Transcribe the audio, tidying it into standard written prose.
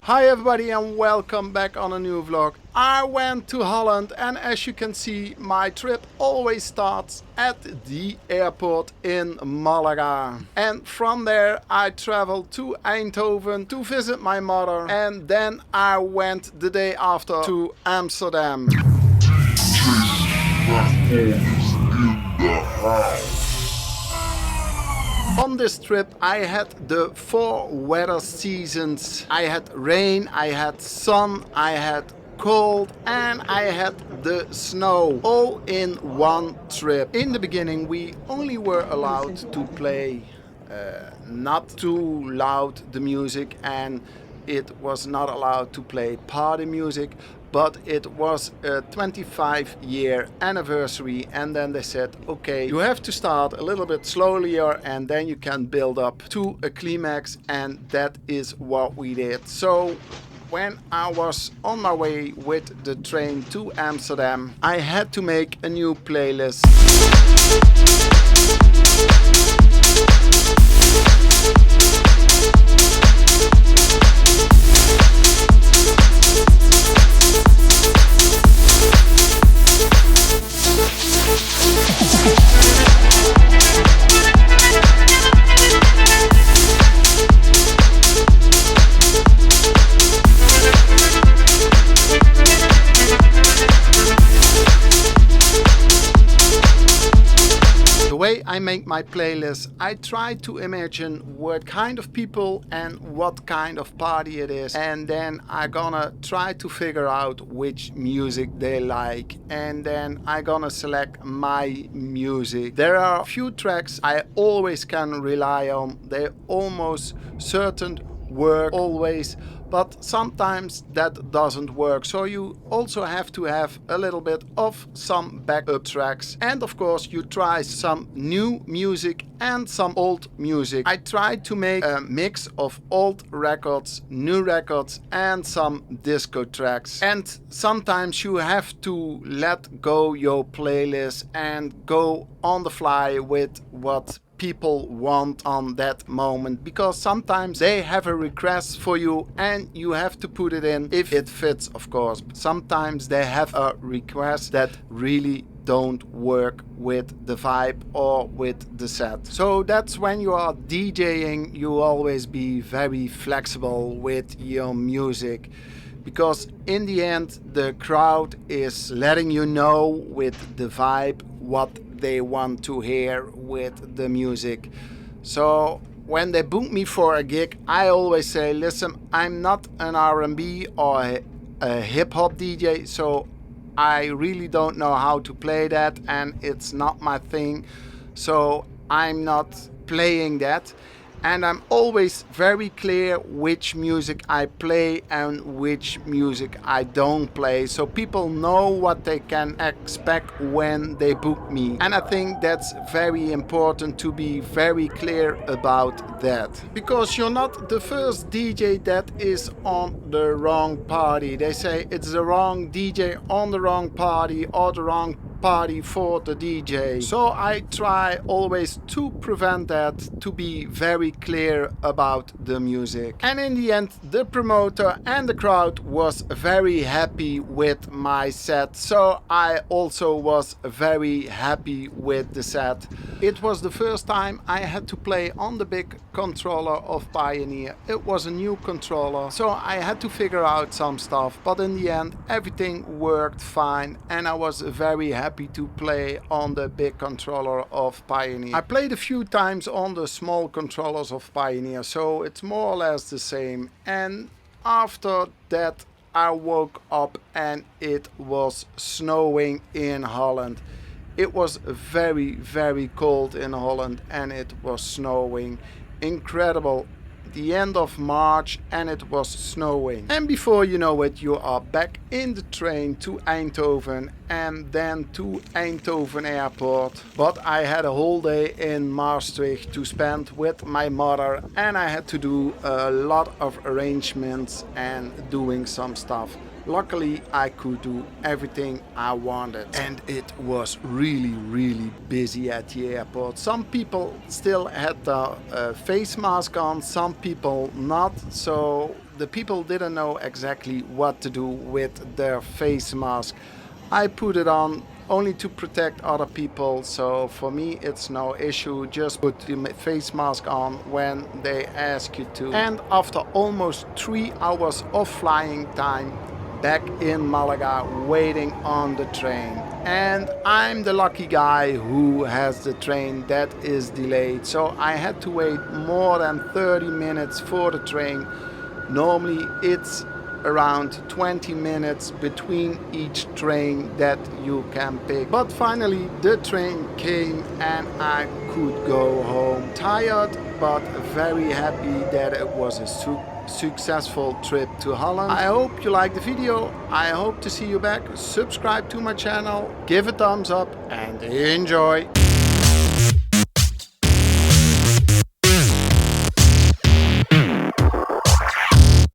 Hi everybody and welcome back on a new vlog. I went to Holland and as you can see my trip always starts at the airport in Malaga. And from there I traveled to Eindhoven to visit my mother and then I went the day after to Amsterdam. On this trip I had the 4 weather seasons. I had rain, I had sun, I had cold and I had the snow all in one trip. In the beginning we only were allowed to play not too loud the music and it was not allowed to play party music, but it was a 25-year anniversary and then they said, okay, you have to start a little bit slower and then you can build up to a climax, and that is what we did. So when I was on my way with the train to Amsterdam, I had to make a new playlist. I make my playlist. I try to imagine what kind of people and what kind of party it is, and then I gonna try to figure out which music they like, and then I gonna select my music. There are a few tracks I always can rely on. They almost certain work always, but sometimes that doesn't work, so you also have to have a little bit of some backup tracks, and of course you try some new music and some old music. I tried to make a mix of old records, new records and some disco tracks, and sometimes you have to let go your playlist and go on the fly with what people want on that moment, because sometimes they have a request for you and you have to put it in if it fits, of course. But sometimes they have a request that really don't work with the vibe or with the set. So that's when you are DJing, you always be very flexible with your music, because in the end the crowd is letting you know with the vibe what they want to hear with the music. So when they book me for a gig, I always say, listen, I'm not an R&B or a hip-hop DJ, so I really don't know how to play that and it's not my thing, so I'm not playing that. And I'm always very clear which music I play and which music I don't play, so people know what they can expect when they book me. And I think that's very important to be very clear about that, because you're not the first DJ that is on the wrong party. They say it's the wrong DJ on the wrong party or the wrong party for the DJ. So I try always to prevent that, to be very clear about the music. And in the end the promoter and the crowd was very happy with my set, so I also was very happy with the set. It was the first time I had to play on the big controller of Pioneer. It was a new controller, so I had to figure out some stuff, but in the end everything worked fine and I was very happy to play on the big controller of Pioneer. I played a few times on the small controllers of Pioneer, so it's more or less the same. And after that I woke up and it was snowing in Holland. It was very, very cold in Holland and it was snowing. Incredible. The end of March and it was snowing. And before you know it, you are back in the train to Eindhoven and then to Eindhoven airport. But I had a whole day in Maastricht to spend with my mother and I had to do a lot of arrangements and doing some stuff. Luckily, I could do everything I wanted. And it was really, really busy at the airport. Some people still had the face mask on, some people not. So the people didn't know exactly what to do with their face mask. I put it on only to protect other people, so for me it's no issue. Just put the face mask on when they ask you to. And after almost 3 hours of flying time, back in Malaga waiting on the train. And I'm the lucky guy who has the train that is delayed, so I had to wait more than 30 minutes for the train. Normally it's around 20 minutes between each train that you can pick. But finally the train came and I could go home. Tired but very happy that it was a successful trip to Holland. I hope you liked the video. I hope to see you back. Subscribe to my channel, give a thumbs up and enjoy.